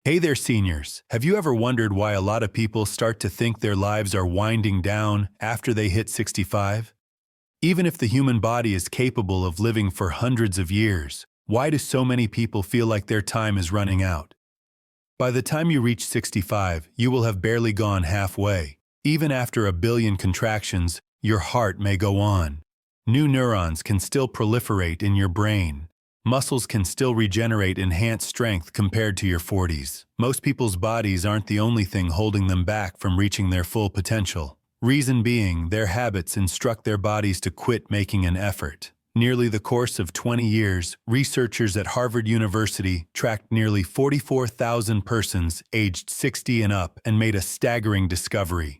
Hey there, seniors. Have you ever wondered why a lot of people start to think their lives are winding down after they hit 65? Even if the human body is capable of living for hundreds of years, why do so many people feel like their time is running out? By the time you reach 65, you will have barely gone halfway. Even after a billion contractions, your heart may go on. New neurons can still proliferate in your brain. Muscles can still regenerate enhanced strength compared to your 40s. Most people's bodies aren't the only thing holding them back from reaching their full potential. Reason being, their habits instruct their bodies to quit making an effort. Nearly the course of 20 years, researchers at Harvard University tracked nearly 44,000 persons aged 60 and up and made a staggering discovery.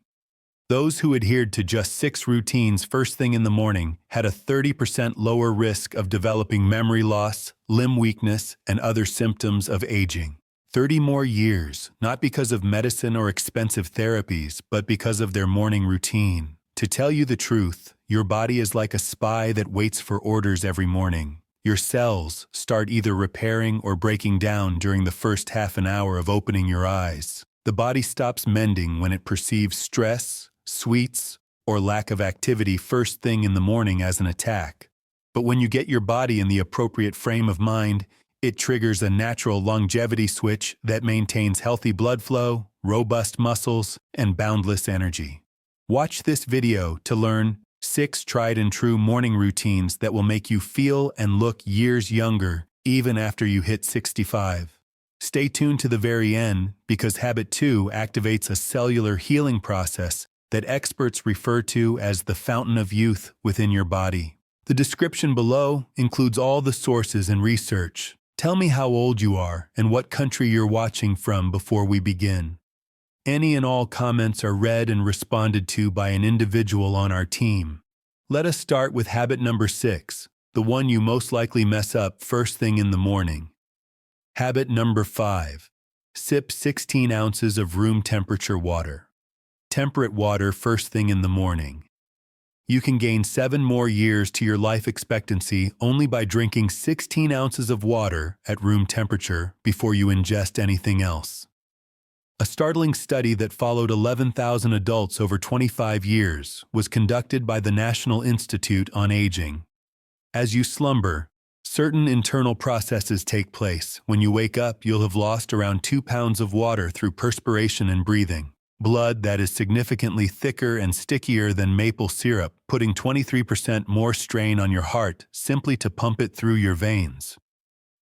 Those who adhered to just 6 routines first thing in the morning had a 30% lower risk of developing memory loss, limb weakness, and other symptoms of aging. 30 more years, not because of medicine or expensive therapies, but because of their morning routine. To tell you the truth, your body is like a spy that waits for orders every morning. Your cells start either repairing or breaking down during the first half an hour of opening your eyes. The body stops mending when it perceives stress, sweets, or lack of activity first thing in the morning as an attack. But when you get your body in the appropriate frame of mind, it triggers a natural longevity switch that maintains healthy blood flow, robust muscles, and boundless energy. Watch this video to learn 6 tried and true morning routines that will make you feel and look years younger even after you hit 65. Stay tuned to the very end because Habit 2 activates a cellular healing process that experts refer to as the fountain of youth within your body. The description below includes all the sources and research. Tell me how old you are and what country you're watching from before we begin. Any and all comments are read and responded to by an individual on our team. Let us start with habit number 6, the one you most likely mess up first thing in the morning. Habit number 5, sip 16 ounces of room temperature water. Temperate water first thing in the morning. You can gain 7 more years to your life expectancy only by drinking 16 ounces of water at room temperature before you ingest anything else. A startling study that followed 11,000 adults over 25 years was conducted by the National Institute on Aging. As you slumber, certain internal processes take place. When you wake up, you'll have lost around 2 pounds of water through perspiration and breathing. Blood that is significantly thicker and stickier than maple syrup, putting 23% more strain on your heart simply to pump it through your veins.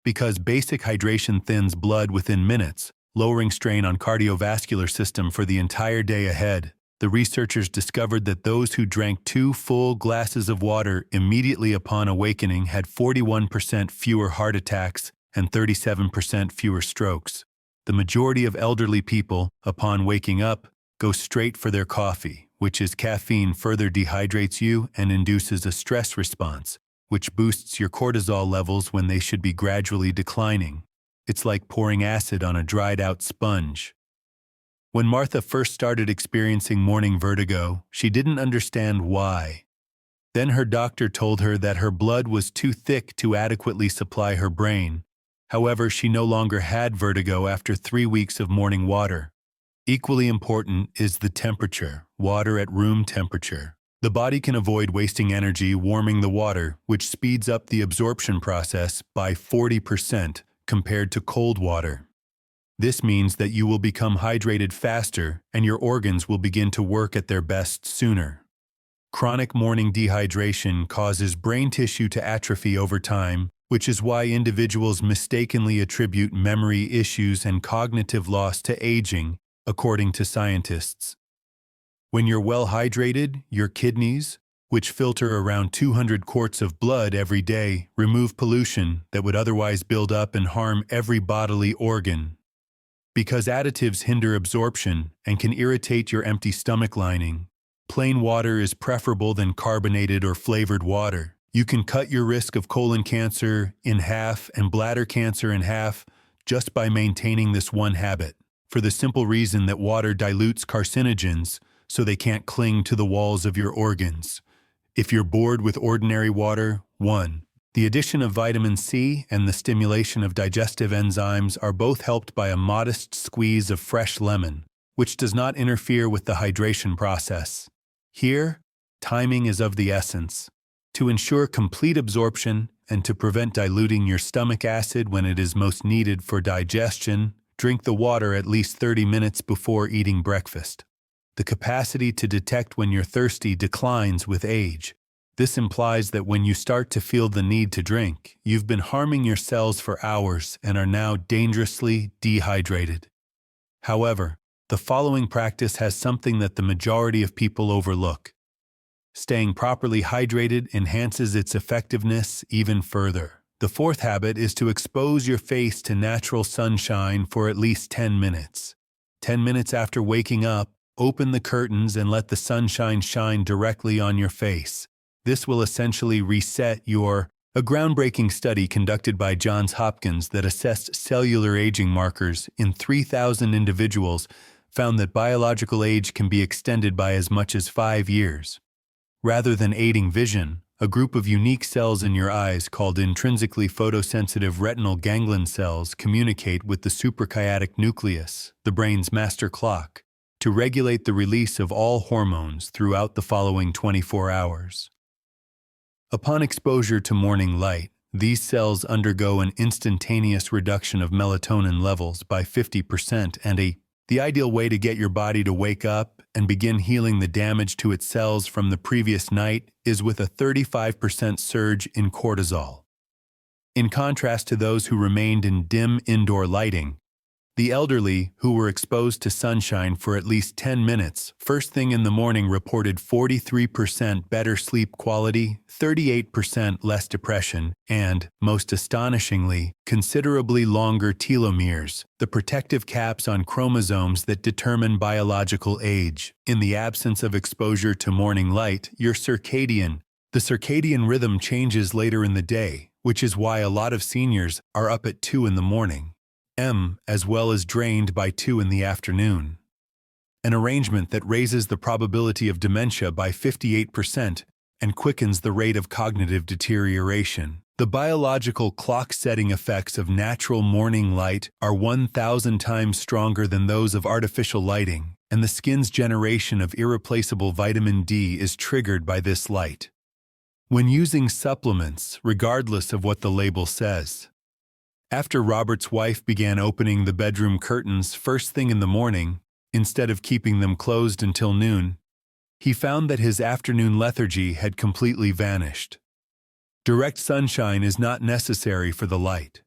Because basic hydration thins blood within minutes, lowering strain on cardiovascular system for the entire day ahead, the researchers discovered that those who drank 2 full glasses of water immediately upon awakening had 41% fewer heart attacks and 37% fewer strokes. The majority of elderly people, upon waking up, go straight for their coffee, which is caffeine further dehydrates you and induces a stress response, which boosts your cortisol levels when they should be gradually declining. It's like pouring acid on a dried-out sponge. When Martha first started experiencing morning vertigo, she didn't understand why. Then her doctor told her that her blood was too thick to adequately supply her brain. However, she no longer had vertigo after 3 weeks of morning water. Equally important is the temperature, water at room temperature. The body can avoid wasting energy warming the water, which speeds up the absorption process by 40% compared to cold water. This means that you will become hydrated faster and your organs will begin to work at their best sooner. Chronic morning dehydration causes brain tissue to atrophy over time, which is why individuals mistakenly attribute memory issues and cognitive loss to aging, according to scientists. When you're well hydrated, your kidneys, which filter around 200 quarts of blood every day, remove pollution that would otherwise build up and harm every bodily organ. Because additives hinder absorption and can irritate your empty stomach lining, plain water is preferable than carbonated or flavored water. You can cut your risk of colon cancer in half and bladder cancer in half just by maintaining this one habit, for the simple reason that water dilutes carcinogens so they can't cling to the walls of your organs. If you're bored with ordinary water, 1. The addition of vitamin C and the stimulation of digestive enzymes are both helped by a modest squeeze of fresh lemon, which does not interfere with the hydration process. Here, timing is of the essence. To ensure complete absorption and to prevent diluting your stomach acid when it is most needed for digestion, drink the water at least 30 minutes before eating breakfast. The capacity to detect when you're thirsty declines with age. This implies that when you start to feel the need to drink, you've been harming your cells for hours and are now dangerously dehydrated. However, the following practice has something that the majority of people overlook. Staying properly hydrated enhances its effectiveness even further. The fourth habit is to expose your face to natural sunshine for at least 10 minutes. 10 minutes after waking up, open the curtains and let the sunshine shine directly on your face. This will essentially reset A groundbreaking study conducted by Johns Hopkins that assessed cellular aging markers in 3,000 individuals found that biological age can be extended by as much as 5 years. Rather than aiding vision, a group of unique cells in your eyes called intrinsically photosensitive retinal ganglion cells communicate with the suprachiasmatic nucleus, the brain's master clock, to regulate the release of all hormones throughout the following 24 hours. Upon exposure to morning light, these cells undergo an instantaneous reduction of melatonin levels by 50% the ideal way to get your body to wake up and begin healing the damage to its cells from the previous night is with a 35% surge in cortisol. In contrast to those who remained in dim indoor lighting, the elderly who were exposed to sunshine for at least 10 minutes first thing in the morning reported 43% better sleep quality, 38% less depression, and, most astonishingly, considerably longer telomeres, the protective caps on chromosomes that determine biological age. In the absence of exposure to morning light, the circadian rhythm changes later in the day, which is why a lot of seniors are up at 2 in the morning. As well as drained by 2 in the afternoon. An arrangement that raises the probability of dementia by 58% and quickens the rate of cognitive deterioration. The biological clock-setting effects of natural morning light are 1,000 times stronger than those of artificial lighting, and the skin's generation of irreplaceable vitamin D is triggered by this light. When using supplements, regardless of what the label says, after Robert's wife began opening the bedroom curtains first thing in the morning, instead of keeping them closed until noon, he found that his afternoon lethargy had completely vanished. Direct sunshine is not necessary for the light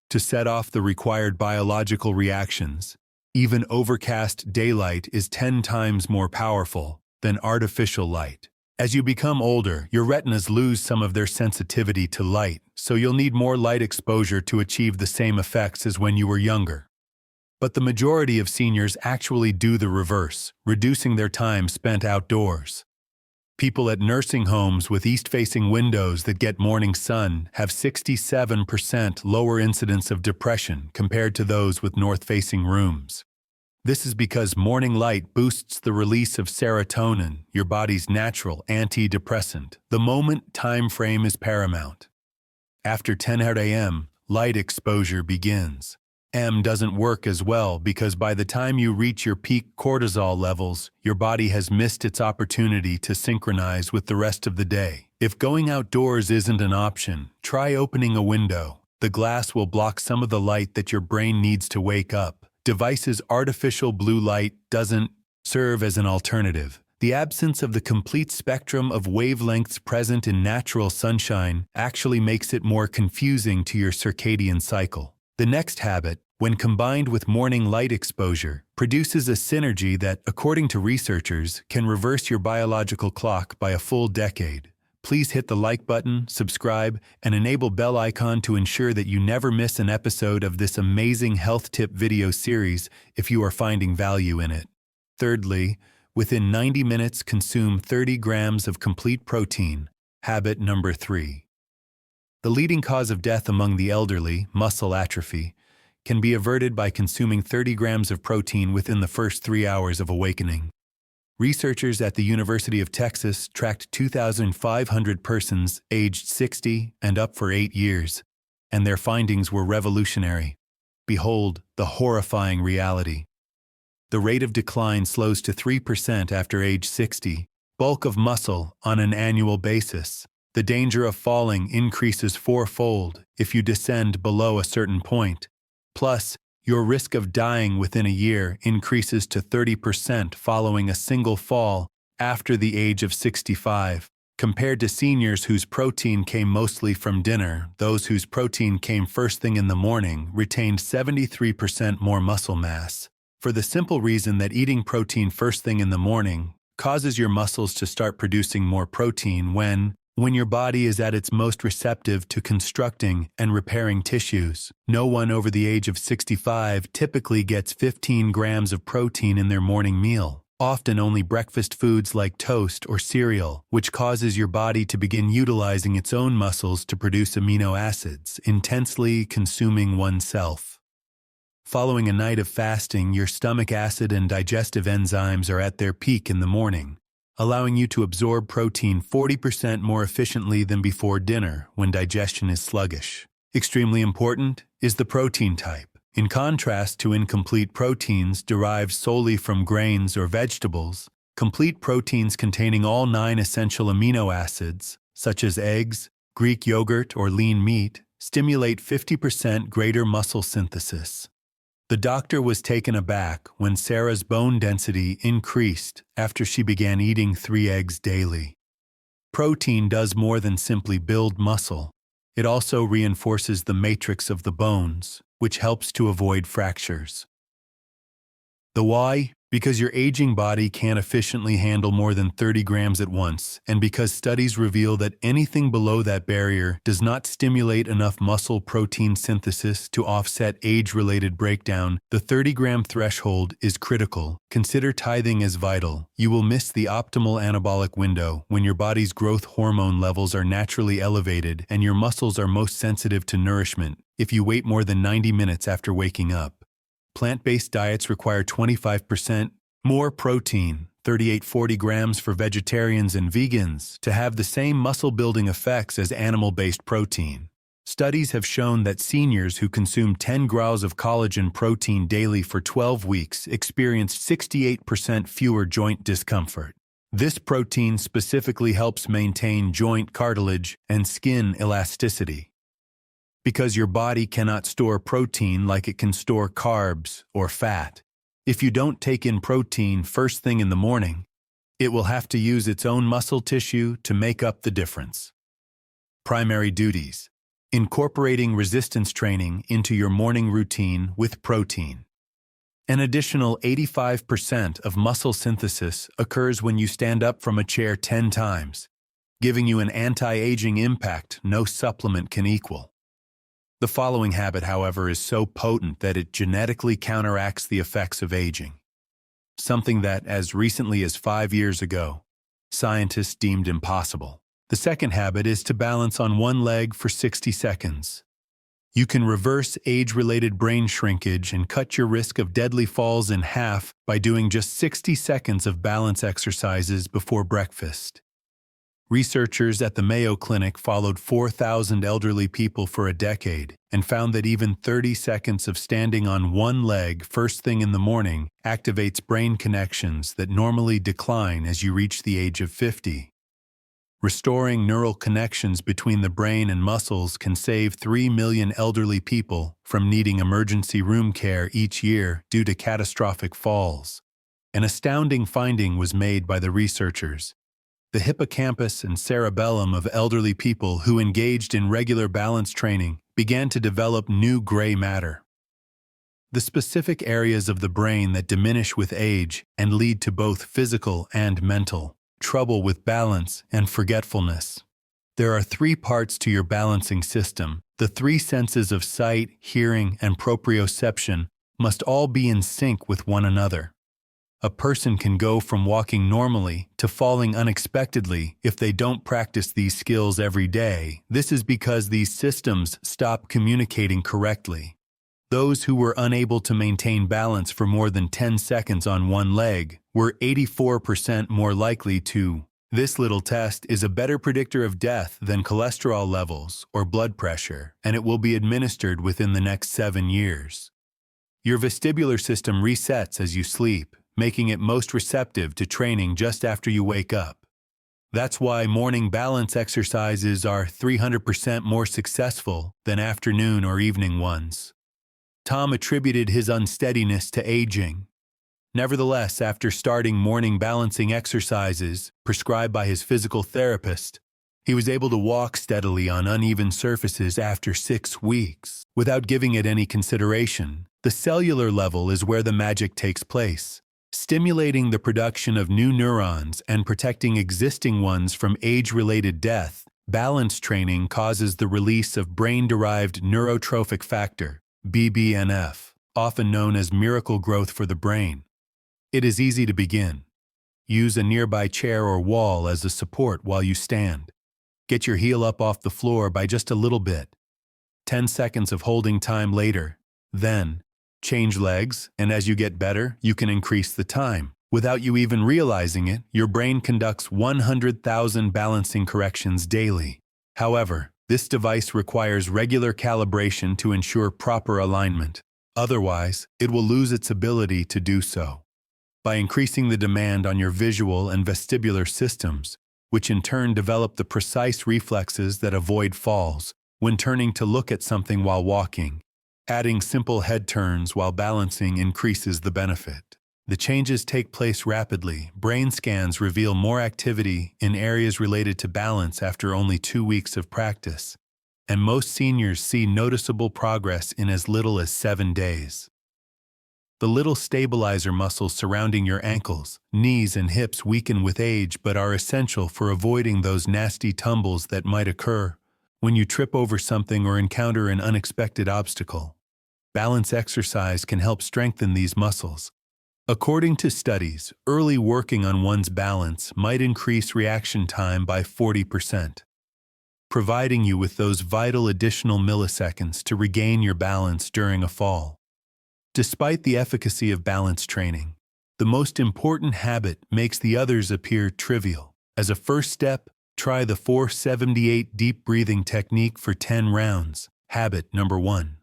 to set off the required biological reactions. Even overcast daylight is 10 times more powerful than artificial light. As you become older, your retinas lose some of their sensitivity to light, so you'll need more light exposure to achieve the same effects as when you were younger. But the majority of seniors actually do the reverse, reducing their time spent outdoors. People at nursing homes with east-facing windows that get morning sun have 67% lower incidence of depression compared to those with north-facing rooms. This is because morning light boosts the release of serotonin, your body's natural antidepressant. The moment time frame is paramount. After 10 a.m., light exposure begins. Doesn't work as well because by the time you reach your peak cortisol levels, your body has missed its opportunity to synchronize with the rest of the day. If going outdoors isn't an option, try opening a window. The glass will block some of the light that your brain needs to wake up. Devices' artificial blue light doesn't serve as an alternative. The absence of the complete spectrum of wavelengths present in natural sunshine actually makes it more confusing to your circadian cycle. The next habit, when combined with morning light exposure, produces a synergy that, according to researchers, can reverse your biological clock by a full decade. Please hit the like button, subscribe, and enable bell icon to ensure that you never miss an episode of this amazing health tip video series if you are finding value in it. Thirdly, within 90 minutes consume 30 grams of complete protein. Habit number 3. The leading cause of death among the elderly, muscle atrophy, can be averted by consuming 30 grams of protein within the first 3 hours of awakening. Researchers at the University of Texas tracked 2,500 persons aged 60 and up for 8 years, and their findings were revolutionary. Behold, the horrifying reality. The rate of decline slows to 3% after age 60, bulk of muscle on an annual basis. The danger of falling increases fourfold if you descend below a certain point. Plus, your risk of dying within a year increases to 30% following a single fall after the age of 65. Compared to seniors whose protein came mostly from dinner, those whose protein came first thing in the morning retained 73% more muscle mass, for the simple reason that eating protein first thing in the morning causes your muscles to start producing more protein when your body is at its most receptive to constructing and repairing tissues. No one over the age of 65 typically gets 15 grams of protein in their morning meal, often only breakfast foods like toast or cereal, which causes your body to begin utilizing its own muscles to produce amino acids, intensely consuming oneself. Following a night of fasting, your stomach acid and digestive enzymes are at their peak in the morning, allowing you to absorb protein 40% more efficiently than before dinner when digestion is sluggish. Extremely important is the protein type. In contrast to incomplete proteins derived solely from grains or vegetables, complete proteins containing all 9 essential amino acids, such as eggs, Greek yogurt, or lean meat, stimulate 50% greater muscle synthesis. The doctor was taken aback when Sarah's bone density increased after she began eating 3 eggs daily. Protein does more than simply build muscle. It also reinforces the matrix of the bones, which helps to avoid fractures. The why? Because your aging body can't efficiently handle more than 30 grams at once, and because studies reveal that anything below that barrier does not stimulate enough muscle protein synthesis to offset age-related breakdown. The 30-gram threshold is critical. Consider tithing as vital. You will miss the optimal anabolic window when your body's growth hormone levels are naturally elevated and your muscles are most sensitive to nourishment if you wait more than 90 minutes after waking up. Plant-based diets require 25% more protein, 38-40 grams for vegetarians and vegans, to have the same muscle-building effects as animal-based protein. Studies have shown that seniors who consume 10 grams of collagen protein daily for 12 weeks experienced 68% fewer joint discomfort. This protein specifically helps maintain joint cartilage and skin elasticity. Because your body cannot store protein like it can store carbs or fat. If you don't take in protein first thing in the morning, it will have to use its own muscle tissue to make up the difference. Primary duties: incorporating resistance training into your morning routine with protein. An additional 85% of muscle synthesis occurs when you stand up from a chair 10 times, giving you an anti-aging impact no supplement can equal. The following habit, however, is so potent that it genetically counteracts the effects of aging. Something that, as recently as 5 years ago, scientists deemed impossible. The second habit is to balance on one leg for 60 seconds. You can reverse age-related brain shrinkage and cut your risk of deadly falls in half by doing just 60 seconds of balance exercises before breakfast. Researchers at the Mayo Clinic followed 4,000 elderly people for a decade and found that even 30 seconds of standing on one leg first thing in the morning activates brain connections that normally decline as you reach the age of 50. Restoring neural connections between the brain and muscles can save 3 million elderly people from needing emergency room care each year due to catastrophic falls. An astounding finding was made by the researchers. The hippocampus and cerebellum of elderly people who engaged in regular balance training began to develop new gray matter. The specific areas of the brain that diminish with age and lead to both physical and mental trouble with balance and forgetfulness. There are 3 parts to your balancing system. The 3 senses of sight, hearing, and proprioception must all be in sync with one another. A person can go from walking normally to falling unexpectedly if they don't practice these skills every day. This is because these systems stop communicating correctly. Those who were unable to maintain balance for more than 10 seconds on one leg were 84% more likely to. This little test is a better predictor of death than cholesterol levels or blood pressure, and it will be administered within the next 7 years. Your vestibular system resets as you sleep, making it most receptive to training just after you wake up. That's why morning balance exercises are 300% more successful than afternoon or evening ones. Tom attributed his unsteadiness to aging. Nevertheless, after starting morning balancing exercises prescribed by his physical therapist, he was able to walk steadily on uneven surfaces after 6 weeks, without giving it any consideration. The cellular level is where the magic takes place, stimulating the production of new neurons and protecting existing ones from age-related death. Balance training causes the release of brain-derived neurotrophic factor, BBNF, often known as miracle growth for the brain. It is easy to begin. Use a nearby chair or wall as a support while you stand. Get your heel up off the floor by just a little bit. 10 seconds of holding time later. Then, change legs, and as you get better, you can increase the time. Without you even realizing it, your brain conducts 100,000 balancing corrections daily. However, this device requires regular calibration to ensure proper alignment. Otherwise, it will lose its ability to do so. By increasing the demand on your visual and vestibular systems, which in turn develop the precise reflexes that avoid falls when turning to look at something while walking, adding simple head turns while balancing increases the benefit. The changes take place rapidly. Brain scans reveal more activity in areas related to balance after only 2 weeks of practice, and most seniors see noticeable progress in as little as 7 days. The little stabilizer muscles surrounding your ankles, knees, and hips weaken with age but are essential for avoiding those nasty tumbles that might occur when you trip over something or encounter an unexpected obstacle. Balance exercise can help strengthen these muscles. According to studies, early working on one's balance might increase reaction time by 40%, providing you with those vital additional milliseconds to regain your balance during a fall. Despite the efficacy of balance training, the most important habit makes the others appear trivial. As a first step, try the 478 deep breathing technique for 10 rounds. Habit number 1.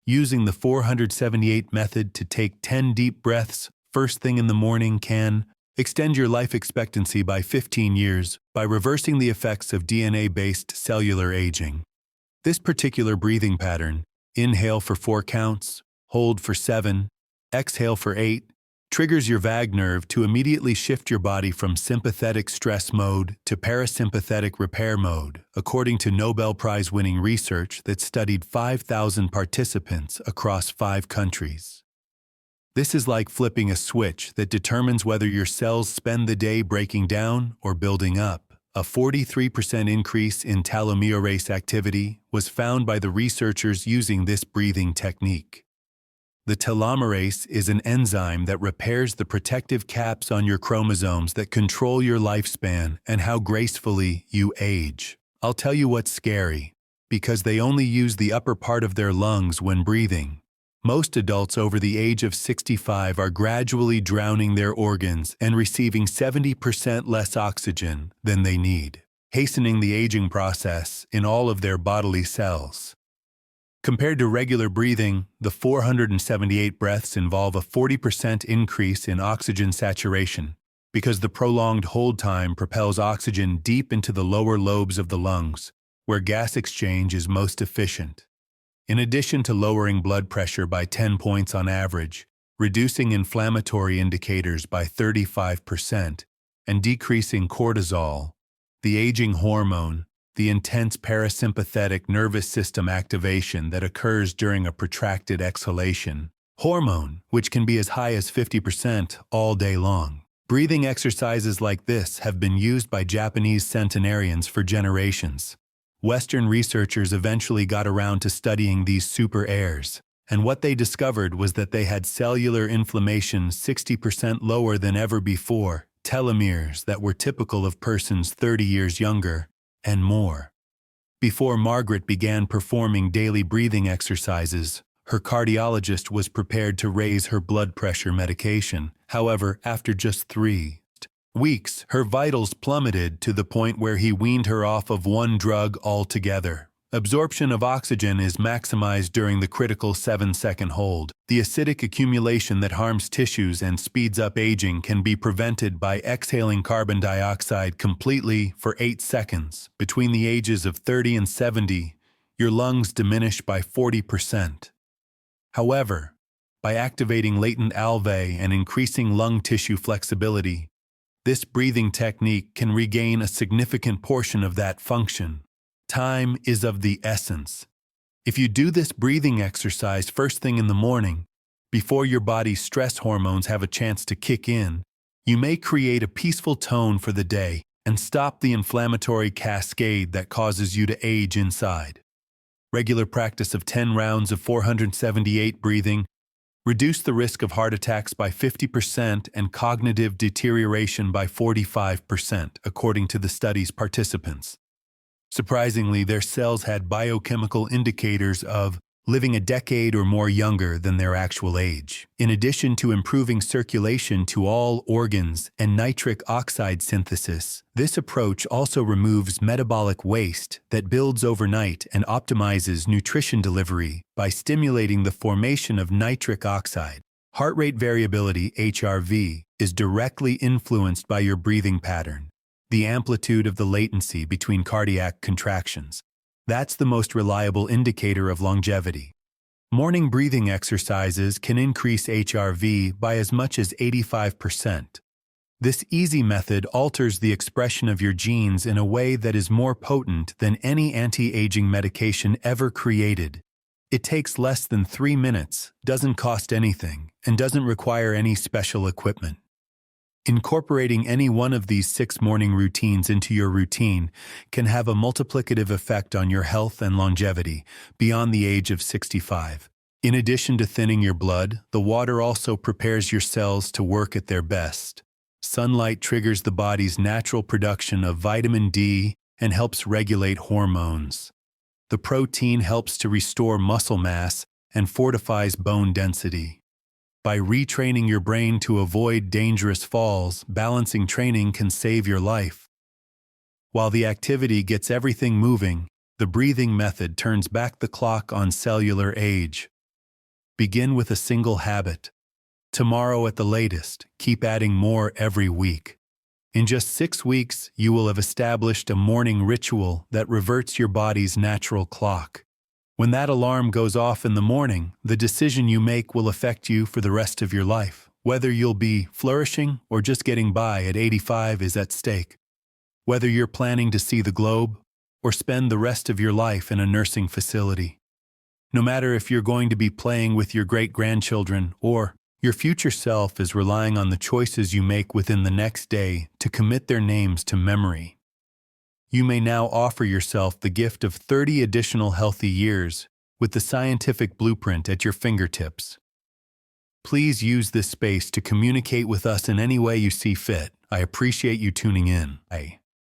Using the 478 method to take 10 deep breaths first thing in the morning can extend your life expectancy by 15 years by reversing the effects of DNA-based cellular aging. This particular breathing pattern, inhale for 4 counts, hold for 7, exhale for 8, triggers your vagus nerve to immediately shift your body from sympathetic stress mode to parasympathetic repair mode, according to Nobel Prize-winning research that studied 5,000 participants across 5 countries. This is like flipping a switch that determines whether your cells spend the day breaking down or building up. A 43% increase in telomerase activity was found by the researchers using this breathing technique. The telomerase is an enzyme that repairs the protective caps on your chromosomes that control your lifespan and how gracefully you age. I'll tell you what's scary, because they only use the upper part of their lungs when breathing. Most adults over the age of 65 are gradually drowning their organs and receiving 70% less oxygen than they need, hastening the aging process in all of their bodily cells. Compared to regular breathing, the 478 breaths involve a 40% increase in oxygen saturation because the prolonged hold time propels oxygen deep into the lower lobes of the lungs, where gas exchange is most efficient. In addition to lowering blood pressure by 10 points on average, reducing inflammatory indicators by 35%, and decreasing cortisol, the aging hormone, the intense parasympathetic nervous system activation that occurs during a protracted exhalation, hormone, which can be as high as 50% all day long. Breathing exercises like this have been used by Japanese centenarians for generations. Western researchers eventually got around to studying these super airs, and what they discovered was that they had cellular inflammation 60% lower than ever before, telomeres that were typical of persons 30 years younger, and more. Before Margaret began performing daily breathing exercises, her cardiologist was prepared to raise her blood pressure medication. However, after just 3 weeks, her vitals plummeted to the point where he weaned her off of one drug altogether. Absorption of oxygen is maximized during the critical 7-second hold. The acidic accumulation that harms tissues and speeds up aging can be prevented by exhaling carbon dioxide completely for 8 seconds. Between the ages of 30 and 70, your lungs diminish by 40%. However, by activating latent alveoli and increasing lung tissue flexibility, this breathing technique can regain a significant portion of that function. Time is of the essence. If you do this breathing exercise first thing in the morning, before your body's stress hormones have a chance to kick in, you may create a peaceful tone for the day and stop the inflammatory cascade that causes you to age inside. Regular practice of 10 rounds of 478 breathing reduce the risk of heart attacks by 50% and cognitive deterioration by 45%, according to the study's participants. Surprisingly, their cells had biochemical indicators of living a decade or more younger than their actual age. In addition to improving circulation to all organs and nitric oxide synthesis, this approach also removes metabolic waste that builds overnight and optimizes nutrition delivery by stimulating the formation of nitric oxide. Heart rate variability, HRV, is directly influenced by your breathing pattern. The amplitude of the latency between cardiac contractions. That's the most reliable indicator of longevity. Morning breathing exercises can increase HRV by as much as 85%. This easy method alters the expression of your genes in a way that is more potent than any anti-aging medication ever created. It takes less than 3 minutes, doesn't cost anything, and doesn't require any special equipment. Incorporating any one of these 6 morning routines into your routine can have a multiplicative effect on your health and longevity beyond the age of 65. In addition to thinning your blood, the water also prepares your cells to work at their best. Sunlight triggers the body's natural production of vitamin D and helps regulate hormones. The protein helps to restore muscle mass and fortifies bone density. By retraining your brain to avoid dangerous falls, balancing training can save your life. While the activity gets everything moving, the breathing method turns back the clock on cellular age. Begin with a single habit. Tomorrow at the latest, keep adding more every week. In just 6 weeks, you will have established a morning ritual that reverts your body's natural clock. When that alarm goes off in the morning, the decision you make will affect you for the rest of your life. Whether you'll be flourishing or just getting by at 85 is at stake. Whether you're planning to see the globe or spend the rest of your life in a nursing facility. No matter if you're going to be playing with your great-grandchildren or your future self is relying on the choices you make within the next day to commit their names to memory. You may now offer yourself the gift of 30 additional healthy years with the scientific blueprint at your fingertips. Please use this space to communicate with us in any way you see fit. I appreciate you tuning in.